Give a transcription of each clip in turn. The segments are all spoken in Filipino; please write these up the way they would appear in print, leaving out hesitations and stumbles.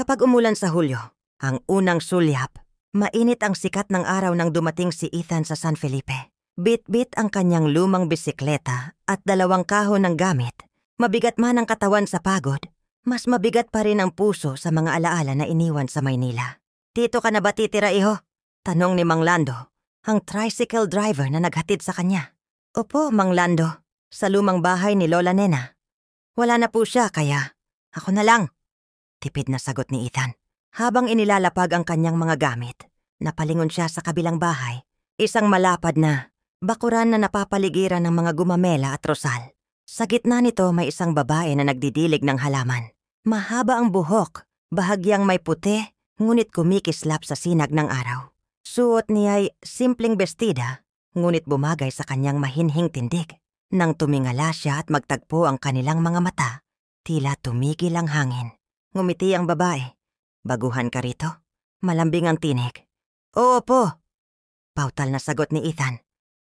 Kapag umulan sa Hulyo, ang unang sulyap, mainit ang sikat ng araw nang dumating si Ethan sa San Felipe. Bit-bit ang kanyang lumang bisikleta at 2 kahon ng gamit. Mabigat man ang katawan sa pagod, mas mabigat pa rin ang puso sa mga alaala na iniwan sa Maynila. "Dito ka na ba titira, iho?" tanong ni Mang Lando, ang tricycle driver na naghatid sa kanya. "Opo, Mang Lando, sa lumang bahay ni Lola Nena. Wala na po siya kaya ako na lang." Tipid na sagot ni Ethan. Habang inilalapag ang kanyang mga gamit, napalingon siya sa kabilang bahay. Isang malapad na bakuran na napapaligiran ng mga gumamela at rosal. Sa gitna nito may isang babae na nagdidilig ng halaman. Mahaba ang buhok, bahagyang may puti, ngunit kumikislap sa sinag ng araw. Suot niya ay simpleng bestida, ngunit bumagay sa kanyang mahinhing tindig. Nang tumingala siya at magtagpo ang kanilang mga mata, tila tumigil ang hangin. Ngumiti ang babae. "Baguhan ka rito?" Malambing ang tinig. "Oo po." Pautal na sagot ni Ethan.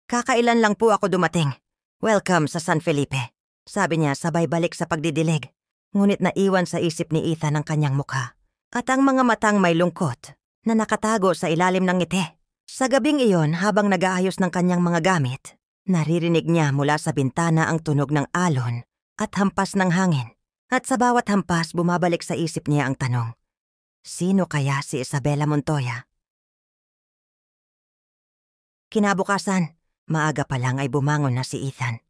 "Kakailan lang po ako dumating. Welcome sa San Felipe," sabi niya sabay balik sa pagdidilig. Ngunit naiwan sa isip ni Ethan ang kanyang mukha at ang mga matang may lungkot na nakatago sa ilalim ng ngiti. Sa gabing iyon, habang nag-aayos ng kanyang mga gamit, naririnig niya mula sa bintana ang tunog ng alon at hampas ng hangin. At sa bawat hampas, bumabalik sa isip niya ang tanong, sino kaya si Isabela Montoya? Kinabukasan, maaga pa lang ay bumangon na si Ethan.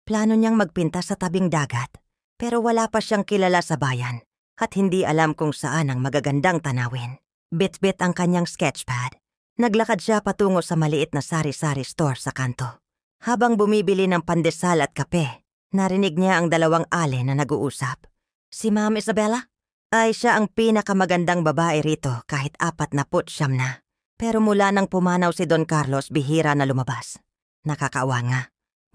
Plano niyang magpinta sa tabing dagat, pero wala pa siyang kilala sa bayan at hindi alam kung saan ang magagandang tanawin. Bit-bit ang kanyang sketchpad. Naglakad siya patungo sa maliit na sari-sari store sa kanto. Habang bumibili ng pandesal at kape, narinig niya ang 2 ale na nag-uusap. Si Ma'am Isabela? Ay siya ang pinakamagandang babae rito kahit 49 na. Pero mula nang pumanaw si Don Carlos, bihira na lumabas. Nakakaawa nga.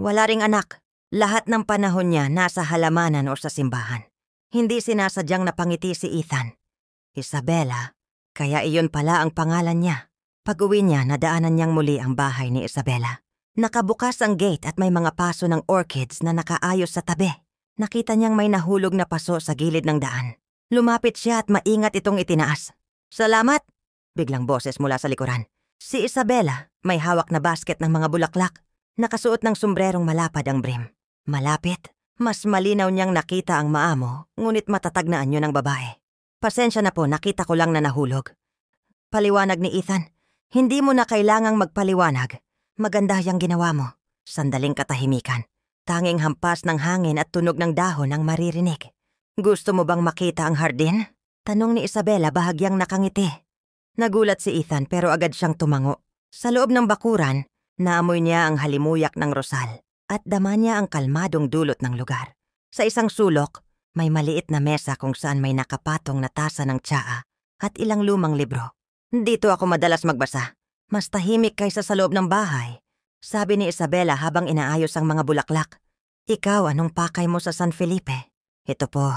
Wala ring anak. Lahat ng panahon niya nasa halamanan o sa simbahan. Hindi sinasadyang napangiti si Ethan. Isabela, kaya iyon pala ang pangalan niya. Pag-uwi niya, nadaanan niyang muli ang bahay ni Isabela. Nakabukas ang gate at may mga paso ng orchids na nakaayos sa tabi. Nakita niyang may nahulog na paso sa gilid ng daan. Lumapit siya at maingat itong itinaas. "Salamat!" Biglang boses mula sa likuran. Si Isabela, may hawak na basket ng mga bulaklak. Nakasuot ng sombrerong malapad ang brim. Malapit, mas malinaw niyang nakita ang maamo, ngunit matatag na anyo ng babae. "Pasensya na po, nakita ko lang na nahulog." Paliwanag ni Ethan. "Hindi mo na kailangang magpaliwanag. Maganda yang ginawa mo." Sandaling katahimikan. Tanging hampas ng hangin at tunog ng dahon ang maririnig. "Gusto mo bang makita ang hardin?" tanong ni Isabela bahagyang nakangiti. Nagulat si Ethan pero agad siyang tumango. Sa loob ng bakuran, naamoy niya ang halimuyak ng rosal at dama niya ang kalmadong dulot ng lugar. Sa isang sulok, may maliit na mesa kung saan may nakapatong na tasa ng tsaa at ilang lumang libro. "Dito ako madalas magbasa. Mas tahimik kaysa sa loob ng bahay," sabi ni Isabela habang inaayos ang mga bulaklak. "Ikaw, anong pakay mo sa San Felipe?" "Ito po,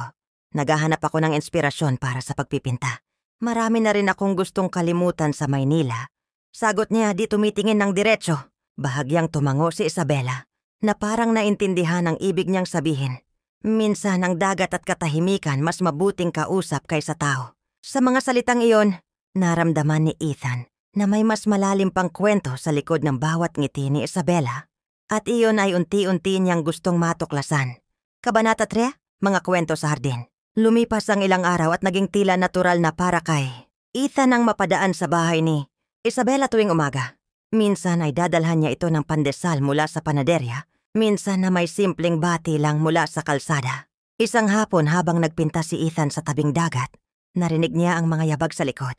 naghahanap ako ng inspirasyon para sa pagpipinta. Marami na rin akong gustong kalimutan sa Maynila." Sagot niya di tumitingin ng diretso. Bahagyang tumango si Isabela, na parang naintindihan ang ibig niyang sabihin. Minsan ang dagat at katahimikan mas mabuting kausap kaysa tao. Sa mga salitang iyon, naramdaman ni Ethan na may mas malalim pang kwento sa likod ng bawat ngiti ni Isabela. At iyon ay unti-unti niyang gustong matuklasan. Kabanata 3, mga kwento sa hardin. Lumipas ang ilang araw at naging tila natural na para kay Ethan ang mapadaan sa bahay ni Isabela tuwing umaga. Minsan ay dadalhan niya ito ng pandesal mula sa panaderya, minsan na may simpleng bati lang mula sa kalsada. Isang hapon habang nagpinta si Ethan sa tabing dagat, narinig niya ang mga yabag sa likod.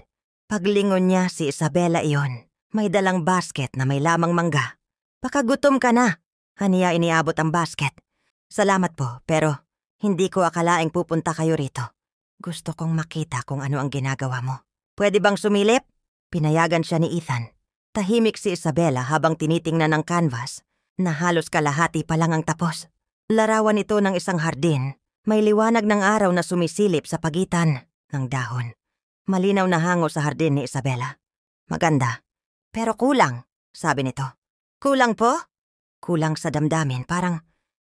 Paglingon niya si Isabela iyon, may dalang basket na may lamang mangga. "Baka gutom ka na." Haniya iniabot ang basket. "Salamat po, pero hindi ko akalaing pupunta kayo rito. Gusto kong makita kung ano ang ginagawa mo. Pwede bang sumilip?" Pinayagan siya ni Ethan. Tahimik si Isabela habang tinitingnan ng canvas na halos kalahati pa lang ang tapos. Larawan ito ng isang hardin. May liwanag ng araw na sumisilip sa pagitan ng dahon. Malinaw na hango sa hardin ni Isabela. "Maganda, pero kulang," sabi nito. "Kulang po?" "Kulang sa damdamin, parang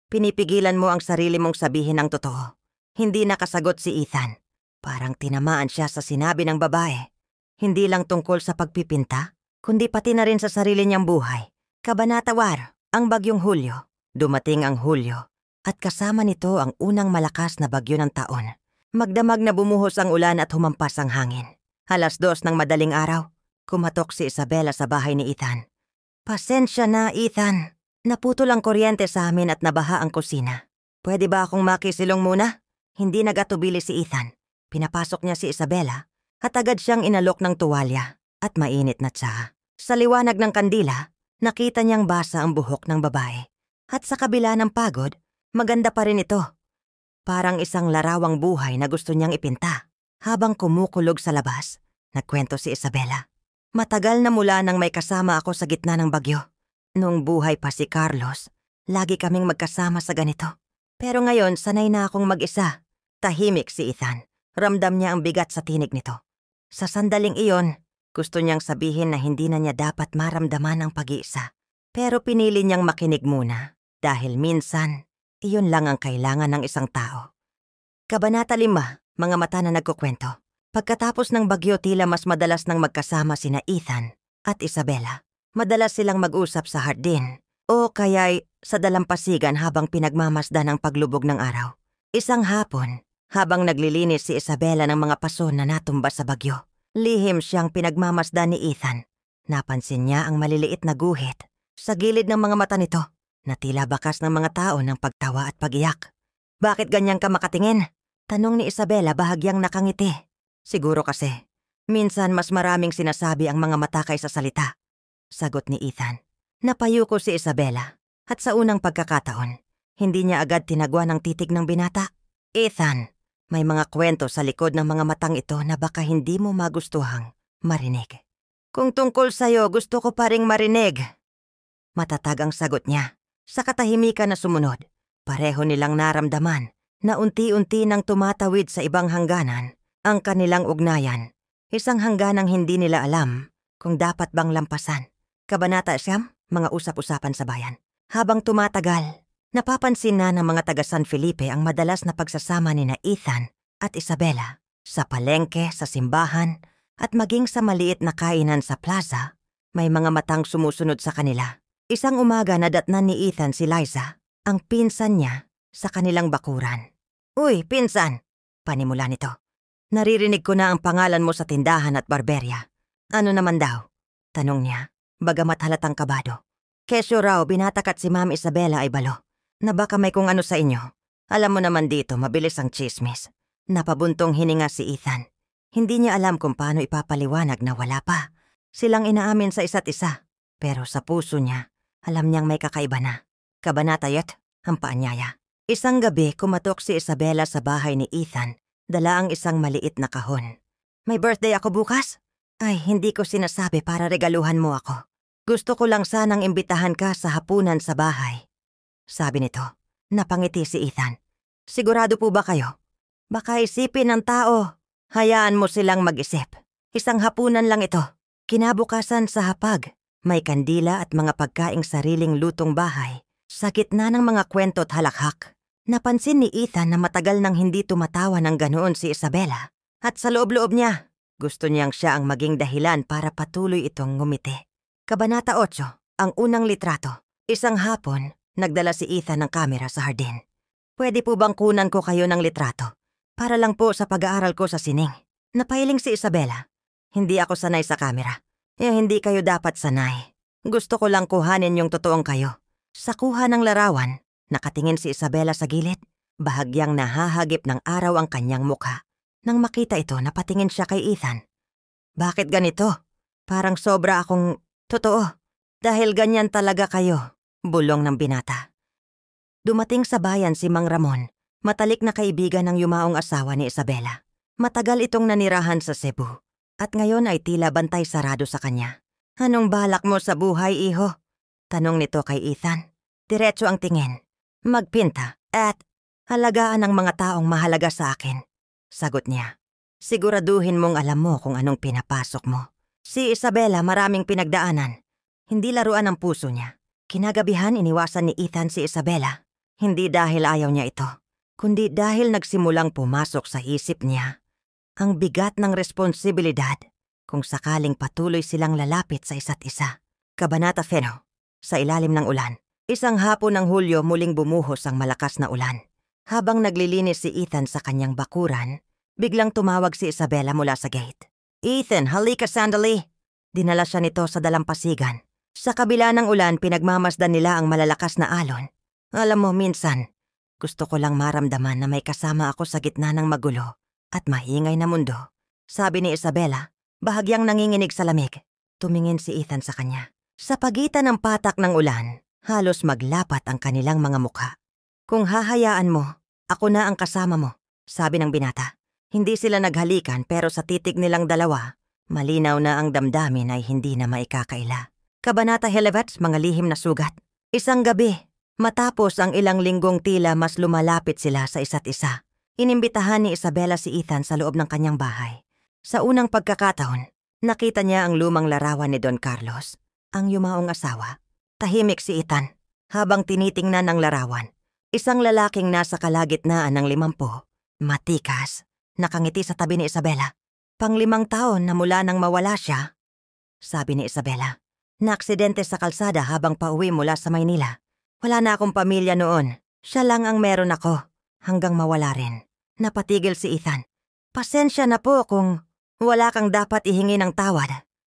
pinipigilan mo ang sarili mong sabihin ang totoo." Hindi nakasagot si Ethan. Parang tinamaan siya sa sinabi ng babae. Hindi lang tungkol sa pagpipinta, kundi pati na rin sa sarili niyang buhay. Kabanata 4, ang Bagyong Hulyo. Dumating ang Hulyo at kasama nito ang unang malakas na bagyo ng taon. Magdamag na bumuhos ang ulan at humampas ang hangin. 2:00 ng madaling araw, kumatok si Isabela sa bahay ni Ethan. Pasensya na, Ethan. Naputol ang kuryente sa amin at nabaha ang kusina. Pwede ba akong makisilong muna? Hindi nagatubili si Ethan. Pinapasok niya si Isabela at agad siyang inalok ng tuwalya at mainit na tsaha. Sa liwanag ng kandila, nakita niyang basa ang buhok ng babae. At sa kabila ng pagod, maganda pa rin ito. Parang isang larawang buhay na gusto niyang ipinta. Habang kumukulog sa labas, nagkwento si Isabela. Matagal na mula nang may kasama ako sa gitna ng bagyo. Nung buhay pa si Carlos, lagi kaming magkasama sa ganito. Pero ngayon, sanay na akong mag-isa. Tahimik si Ethan. Ramdam niya ang bigat sa tinig nito. Sa sandaling iyon, gusto niyang sabihin na hindi na niya dapat maramdaman ang pag-iisa. Pero pinili niyang makinig muna. Dahil minsan, iyon lang ang kailangan ng isang tao. Kabanata 5, mga mata na nagkukwento. Pagkatapos ng bagyo, tila mas madalas nang magkasama sina Ethan at Isabela. Madalas silang mag-usap sa hardin o kaya'y sa dalampasigan habang pinagmamasdan ang paglubog ng araw. Isang hapon, habang naglilinis si Isabela ng mga paso na natumba sa bagyo, lihim siyang pinagmamasdan ni Ethan. Napansin niya ang maliliit na guhit sa gilid ng mga mata nito na tila bakas ng mga tao ng pagtawa at pagiyak. Bakit ganyan ka makatingin? Tanong ni Isabela bahagyang nakangiti. Siguro kasi, minsan mas maraming sinasabi ang mga mata kaysa salita. Sagot ni Ethan. Napayuko si Isabela at sa unang pagkakataon, hindi niya agad tinagwa ng titig ng binata. Ethan, may mga kwento sa likod ng mga matang ito na baka hindi mo magustuhang marinig. Kung tungkol sa'yo, gusto ko pa ring marinig. Matatag ang sagot niya. Sa katahimikan na sumunod, pareho nilang naramdaman na unti-unti nang tumatawid sa ibang hangganan ang kanilang ugnayan. Isang hangganang hindi nila alam kung dapat bang lampasan. Kabanata 9, mga usap-usapan sa bayan. Habang tumatagal, napapansin na ng mga taga San Felipe ang madalas na pagsasama ni na Ethan at Isabela sa palengke, sa simbahan, at maging sa maliit na kainan sa plaza. May mga matang sumusunod sa kanila. Isang umaga nadatnan ni Ethan si Liza, ang pinsan niya, sa kanilang bakuran. Uy, pinsan! Panimula nito. Naririnig ko na ang pangalan mo sa tindahan at barberya. Ano naman daw? Tanong niya, bagamat halatang kabado. Kesyo raw, binatakat si Ma'am Isabela ay balo, na baka may kung ano sa inyo. Alam mo naman dito, mabilis ang chismis. Napabuntong hininga si Ethan. Hindi niya alam kung paano ipapaliwanag na wala pa. Silang inaamin sa isa't isa. Pero sa puso niya, alam niyang may kakaiba na. Kabanata 8, ang paanyaya. Isang gabi, kumatok si Isabela sa bahay ni Ethan. Dala ang isang maliit na kahon. May birthday ako bukas? Ay, hindi ko sinasabi para regaluhan mo ako. Gusto ko lang sanang imbitahan ka sa hapunan sa bahay. Sabi nito. Napangiti si Ethan. Sigurado po ba kayo? Baka isipin ng tao. Hayaan mo silang mag-isip. Isang hapunan lang ito. Kinabukasan sa hapag. May kandila at mga pagkaing sariling lutong bahay. Sa gitna ng mga kwento at halakhak, napansin ni Ethan na matagal nang hindi tumatawa ng ganoon si Isabela. At sa loob-loob niya, gusto niyang siya ang maging dahilan para patuloy itong ngumiti. Kabanata 8, ang unang litrato. Isang hapon, nagdala si Ethan ng kamera sa hardin. Pwede po bang kunan ko kayo ng litrato? Para lang po sa pag-aaral ko sa sining. Napahiling si Isabela. Hindi ako sanay sa kamera. Hindi kayo dapat sanay. Gusto ko lang kuhanin yung totoong kayo. Sa kuha ng larawan, nakatingin si Isabela sa gilid. Bahagyang nahahagip ng araw ang kanyang mukha. Nang makita ito, napatingin siya kay Ethan. Bakit ganito? Parang sobra akong totoo. Dahil ganyan talaga kayo, bulong ng binata. Dumating sa bayan si Mang Ramon, matalik na kaibigan ng yumaong asawa ni Isabela. Matagal itong nanirahan sa Cebu. At ngayon ay tila bantay sarado sa kanya. Anong balak mo sa buhay, iho? Tanong nito kay Ethan. Diretso ang tingin. Magpinta at halagaan ang mga taong mahalaga sa akin. Sagot niya. Siguraduhin mong alam mo kung anong pinapasok mo. Si Isabela maraming pinagdaanan. Hindi laruan ang puso niya. Kinagabihan iniwasan ni Ethan si Isabela. Hindi dahil ayaw niya ito, kundi dahil nagsimulang pumasok sa isip niya Ang bigat ng responsibilidad kung sakaling patuloy silang lalapit sa isa't isa. Kabanata 5. Sa ilalim ng ulan. Isang hapon ng Hulyo muling bumuhos ang malakas na ulan. Habang naglilinis si Ethan sa kanyang bakuran, biglang tumawag si Isabela mula sa gate. "Ethan, halika sandali!" Dinala siya nito sa dalampasigan. Sa kabila ng ulan, pinagmamasdan nila ang malalakas na alon. Alam mo, minsan, gusto ko lang maramdaman na may kasama ako sa gitna ng magulo at maingay na mundo. Sabi ni Isabela, bahagyang nanginginig sa lamig. Tumingin si Ethan sa kanya. Sa pagitan ng patak ng ulan, halos maglapat ang kanilang mga mukha. "Kung hahayaan mo, ako na ang kasama mo," sabi ng binata. Hindi sila naghalikan pero sa titig nilang dalawa, malinaw na ang damdamin ay hindi na maikakaila. Kabanata 11, mga lihim na sugat. Isang gabi, matapos ang ilang linggong tila mas lumalapit sila sa isa't isa, inimbitahan ni Isabela si Ethan sa loob ng kanyang bahay. Sa unang pagkakataon, nakita niya ang lumang larawan ni Don Carlos, ang yumaong asawa. Tahimik si Ethan habang tinitingnan ang larawan. Isang lalaking nasa kalagitnaan ng 50, matikas, nakangiti sa tabi ni Isabela. "Pang-5 taon na mula nang mawala siya," sabi ni Isabela. "Naaksidente sa kalsada habang pauwi mula sa Maynila. Wala na akong pamilya noon. Siya lang ang meron ako, hanggang mawala rin." Napatigil si Ethan. "Pasensya na po kung wala kang dapat ihingi ng tawad.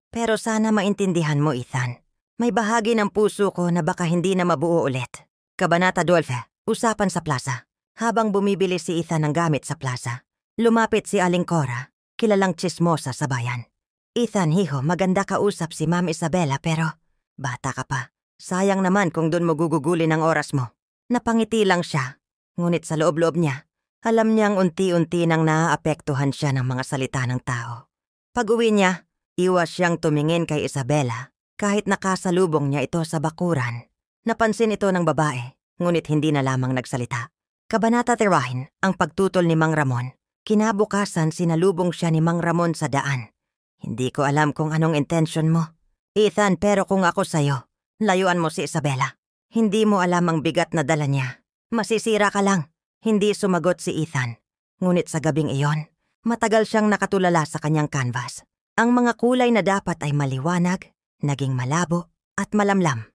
Pero sana maintindihan mo, Ethan. May bahagi ng puso ko na baka hindi na mabuo ulit." Kabanata 12. Usapan sa plaza. Habang bumibili si Ethan ng gamit sa plaza, lumapit si Aling Cora, kilalang tsismosa sa bayan. "Ethan, hiho, maganda kausap si Ma'am Isabela pero bata ka pa. Sayang naman kung doon mo gugugulin ang oras mo." Napangiti lang siya, ngunit sa loob-loob niya, alam niyang unti-unti nang naaapektuhan siya ng mga salita ng tao. Pag-uwi niya, iwas siyang tumingin kay Isabela kahit nakasalubong niya ito sa bakuran. Napansin ito ng babae, ngunit hindi na lamang nagsalita. Kabanata 13, ang pagtutol ni Mang Ramon. Kinabukasan sinalubong siya ni Mang Ramon sa daan. "Hindi ko alam kung anong intensyon mo, Ethan, pero kung ako sa'yo, layuan mo si Isabela. Hindi mo alam ang bigat na dala niya. Masisira ka lang." Hindi sumagot si Ethan. Ngunit sa gabing iyon, matagal siyang nakatulala sa kanyang canvas. Ang mga kulay na dapat ay maliwanag, naging malabo at malamlam.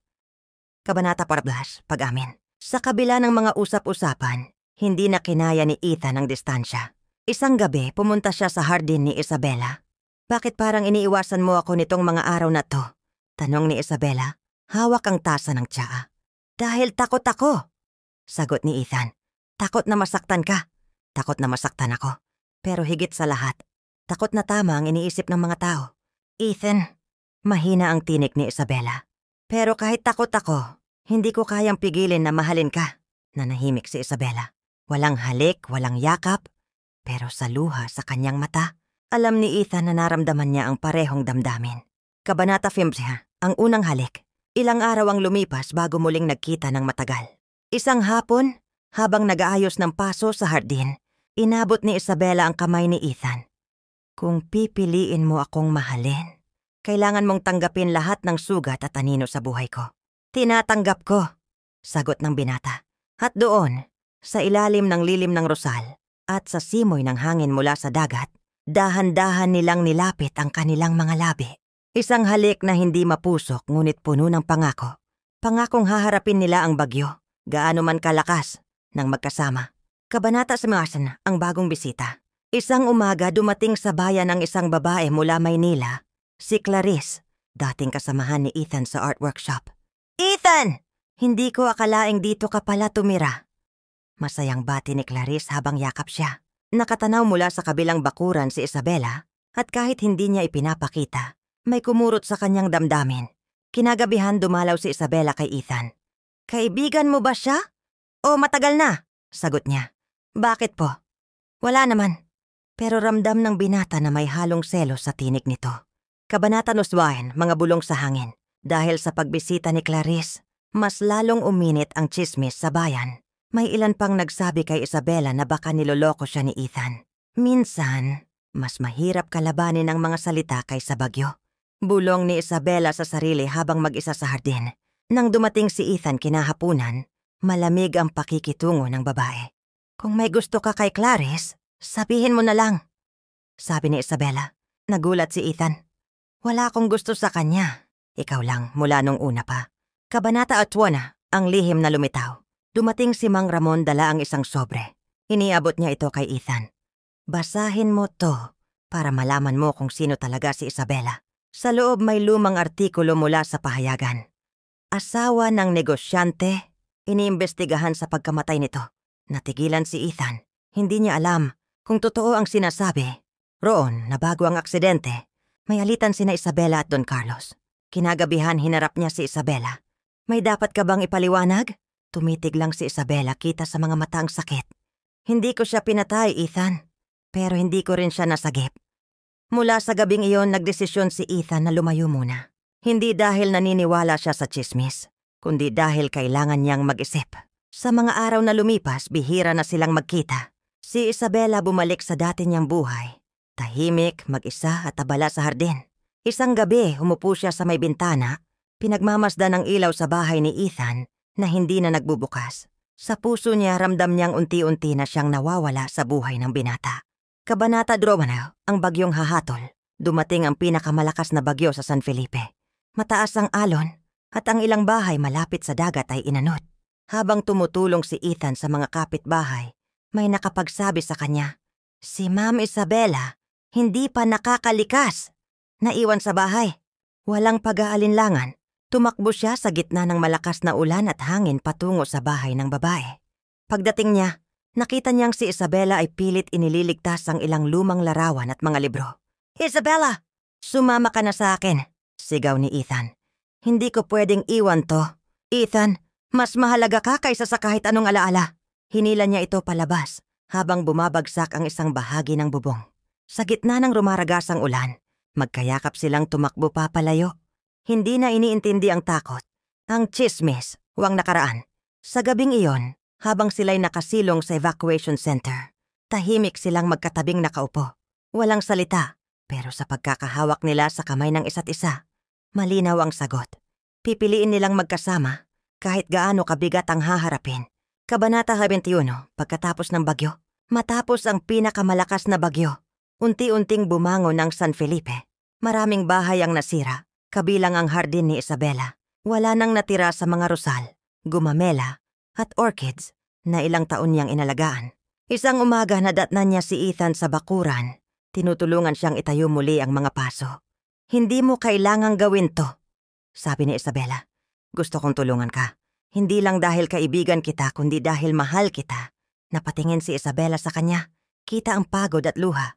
Kabanata 14, pag-amin. Sa kabila ng mga usap-usapan, hindi na kinaya ni Ethan ang distansya. Isang gabi, pumunta siya sa hardin ni Isabela. "Bakit parang iniiwasan mo ako nitong mga araw na to?" tanong ni Isabela. Hawak ang tasa ng tsaa. "Dahil takot ako," sagot ni Ethan. "Takot na masaktan ka. Takot na masaktan ako. Pero higit sa lahat, takot na tama ang iniisip ng mga tao." "Ethan," mahina ang tinik ni Isabela. "Pero kahit takot ako, hindi ko kayang pigilin na mahalin ka." Nanahimik si Isabela. Walang halik, walang yakap, pero sa luha sa kanyang mata, alam ni Ethan na naramdaman niya ang parehong damdamin. Kabanata 15, ang unang halik. Ilang araw ang lumipas bago muling nagkita ng matagal. Isang hapon, habang nag-aayos ng paso sa hardin, inabot ni Isabela ang kamay ni Ethan. "Kung pipiliin mo akong mahalin, kailangan mong tanggapin lahat ng sugat at anino sa buhay ko." "Tinatanggap ko," sagot ng binata. At doon, sa ilalim ng lilim ng rosal at sa simoy ng hangin mula sa dagat, dahan-dahan nilang nilapit ang kanilang mga labi. Isang halik na hindi mapusok ngunit puno ng pangako. Pangakong haharapin nila ang bagyo, gaano man kalakas, ng magkasama. Kabanata 11, ang bagong bisita. Isang umaga dumating sa bayan ang isang babae mula Maynila, si Clarice, dating kasamahan ni Ethan sa art workshop. "Ethan! Hindi ko akalaing dito ka pala tumira." Masayang bati ni Clarice habang yakap siya. Nakatanaw mula sa kabilang bakuran si Isabela at kahit hindi niya ipinapakita, may kumurot sa kanyang damdamin. Kinagabihan dumalaw si Isabela kay Ethan. "Kaibigan mo ba siya? O matagal na?" sagot niya. "Bakit po?" "Wala naman." Pero ramdam ng binata na may halong selos sa tinik nito. Kabanata 9, mga bulong sa hangin. Dahil sa pagbisita ni Clarice, mas lalong uminit ang tsismis sa bayan. May ilan pang nagsabi kay Isabela na baka niloloko siya ni Ethan. Minsan, mas mahirap kalabanin ang mga salita kaysa bagyo. Bulong ni Isabela sa sarili habang mag-isa sa hardin. Nang dumating si Ethan kinahapunan, malamig ang pakikitungo ng babae. "Kung may gusto ka kay Clarice, sabihin mo na lang." sabi ni Isabela. Nagulat si Ethan. Wala akong gusto sa kanya. Ikaw lang mula nung una pa. Kabanata 8, ang lihim na lumitaw. Dumating si Mang Ramon dala ang isang sobre. Iniabot niya ito kay Ethan. Basahin mo to para malaman mo kung sino talaga si Isabela. Sa loob may lumang artikulo mula sa pahayagan. Asawa ng negosyante, iniimbestigahan sa pagkamatay nito. Natigilan si Ethan. Hindi niya alam kung totoo ang sinasabi. Roon, na bago ang aksidente, may alitan sina Isabela at Don Carlos. Kinagabihan hinarap niya si Isabela. May dapat ka bang ipaliwanag? Tumitig lang si Isabela kita sa mga mata ang sakit. Hindi ko siya pinatay, Ethan. Pero hindi ko rin siya nasagip. Mula sa gabing iyon, nagdesisyon si Ethan na lumayo muna. Hindi dahil naniniwala siya sa tsismis, kundi dahil kailangan niyang mag-isip. Sa mga araw na lumipas, bihira na silang magkita. Si Isabela bumalik sa dati niyang buhay. Tahimik, mag-isa at abala sa hardin. Isang gabi, umupo siya sa may bintana, pinagmamasdan ng ilaw sa bahay ni Ethan na hindi na nagbubukas. Sa puso niya, ramdam niyang unti-unti na siyang nawawala sa buhay ng binata. Kabanata 12, ang bagyong hahatol. Dumating ang pinakamalakas na bagyo sa San Felipe. Mataas ang alon at ang ilang bahay malapit sa dagat ay inanod. Habang tumutulong si Ethan sa mga kapitbahay, may nakapagsabi sa kanya, "Si Ma'am Isabela, hindi pa nakakalikas." Naiwan sa bahay. Walang pag-aalinlangan. Tumakbo siya sa gitna ng malakas na ulan at hangin patungo sa bahay ng babae. Pagdating niya, nakita niyang si Isabela ay pilit inililigtas ang ilang lumang larawan at mga libro. "Isabela, sumama ka na sa akin," sigaw ni Ethan. "Hindi ko pwedeng iwan to. Ethan, mas mahalaga ka kaysa sa kahit anong alaala." Hinila niya ito palabas habang bumabagsak ang isang bahagi ng bubong. Sa gitna ng rumaragasang ulan, magkayakap silang tumakbo papalayo. Hindi na iniintindi ang takot, ang tsismis, huwag nakaraan. Sa gabing iyon, habang sila'y nakasilong sa evacuation center, tahimik silang magkatabing nakaupo. Walang salita, pero sa pagkakahawak nila sa kamay ng isa't isa, malinaw ang sagot. Pipiliin nilang magkasama kahit gaano kabigat ang haharapin. Kabanata 21, pagkatapos ng bagyo. Matapos ang pinakamalakas na bagyo, unti-unting bumangon ang San Felipe. Maraming bahay ang nasira, kabilang ang hardin ni Isabela. Wala nang natira sa mga rosal, gumamela, at orchids na ilang taon niyang inalagaan. Isang umaga nadatnan niya si Ethan sa bakuran. Tinutulungan siyang itayo muli ang mga paso. "Hindi mo kailangang gawin to," sabi ni Isabela. "Gusto kong tulungan ka. Hindi lang dahil kaibigan kita, kundi dahil mahal kita." Napatingin si Isabela sa kanya. Kita ang pagod at luha.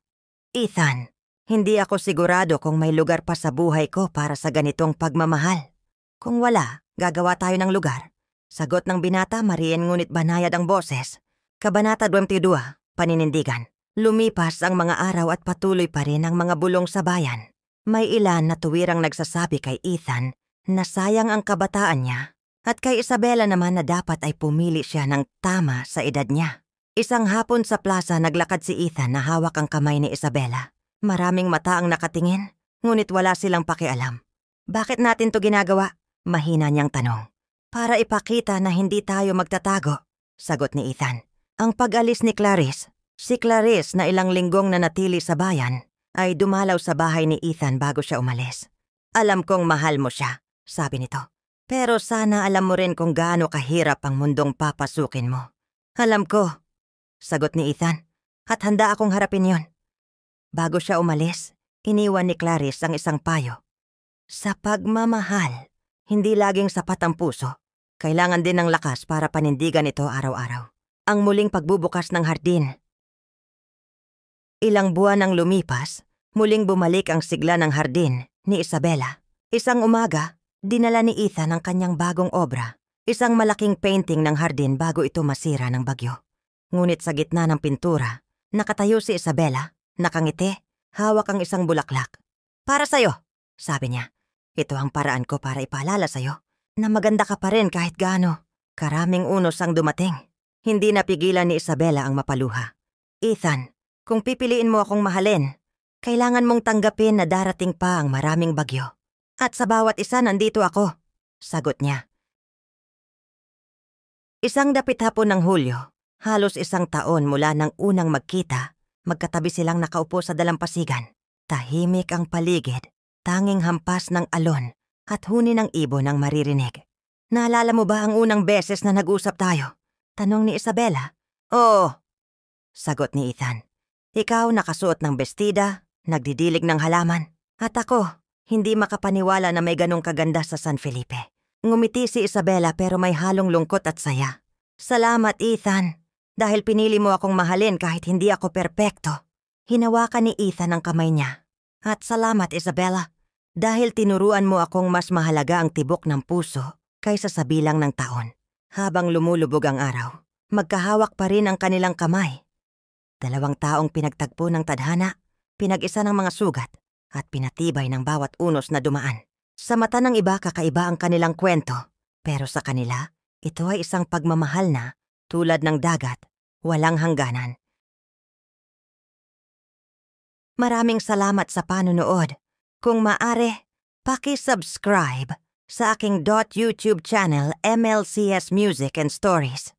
"Ethan, hindi ako sigurado kung may lugar pa sa buhay ko para sa ganitong pagmamahal. Kung wala, gagawa tayo ng lugar." Sagot ng binata, mariin ngunit banayad ang boses. Kabanata 22, paninindigan. Lumipas ang mga araw at patuloy pa rin ang mga bulong sa bayan. May ilan na tuwirang nagsasabi kay Ethan na sayang ang kabataan niya at kay Isabela naman na dapat ay pumili siya ng tama sa edad niya. Isang hapon sa plaza naglakad si Ethan na hawak ang kamay ni Isabela. Maraming mata ang nakatingin, ngunit wala silang pakialam. "Bakit natin to ginagawa?" mahina niyang tanong. "Para ipakita na hindi tayo magtatago," sagot ni Ethan. Ang pag-alis ni Clarice, si Clarice na ilang linggong nanatili sa bayan, ay dumalaw sa bahay ni Ethan bago siya umalis. "Alam kong mahal mo siya," sabi nito. "Pero sana alam mo rin kung gaano kahirap ang mundong papasukin mo." "Alam ko," sagot ni Ethan, "at handa akong harapin yon." Bago siya umalis, iniwan ni Clarice ang isang payo. "Sa pagmamahal, hindi laging sapat ang puso. Kailangan din ng lakas para panindigan ito araw-araw." Ang muling pagbubukas ng hardin. Ilang buwan ang lumipas, muling bumalik ang sigla ng hardin ni Isabela. Isang umaga, dinala ni Ethan ang kanyang bagong obra, isang malaking painting ng hardin bago ito masira ng bagyo. Ngunit sa gitna ng pintura, nakatayo si Isabela, nakangiti, hawak ang isang bulaklak. "Para sa'yo," sabi niya. "Ito ang paraan ko para ipaalala sa'yo na maganda ka pa rin kahit gaano karaming unos ang dumating." Hindi napigilan ni Isabela ang mapaluha. "Ethan, kung pipiliin mo akong mahalin, kailangan mong tanggapin na darating pa ang maraming bagyo. At sa bawat isa nandito ako," sagot niya. Isang dapit hapon ng Hulyo, halos isang taon mula nang unang magkita, Magkatabi silang nakaupo sa dalampasigan. Tahimik ang paligid, tanging hampas ng alon at huni ng ibon ang maririnig. Naalala mo ba ang unang beses na nag-usap tayo? Tanong ni Isabela. Oo, sagot ni Ethan. Ikaw nakasuot ng bestida, nagdidilig ng halaman. At ako, hindi makapaniwala na may ganong kaganda sa San Felipe. Ngumiti si Isabela pero may halong lungkot at saya. Salamat, Ethan. Dahil pinili mo akong mahalin kahit hindi ako perpekto. Hinawakan ni Ethan ang kamay niya. At salamat, Isabela. Dahil tinuruan mo akong mas mahalaga ang tibok ng puso kaysa sa bilang ng taon. Habang lumulubog ang araw, magkahawak pa rin ang kanilang kamay. Dalawang taong pinagtagpo ng tadhana, pinag-isa ng mga sugat, at pinatibay ng bawat unos na dumaan. Sa mata ng iba kakaiba ang kanilang kwento, pero sa kanila, ito ay isang pagmamahal na, tulad ng dagat, walang hangganan. Maraming salamat sa panunood. Kung maaari, paki-subscribe sa aking .YouTube channel MLCS Music and Stories.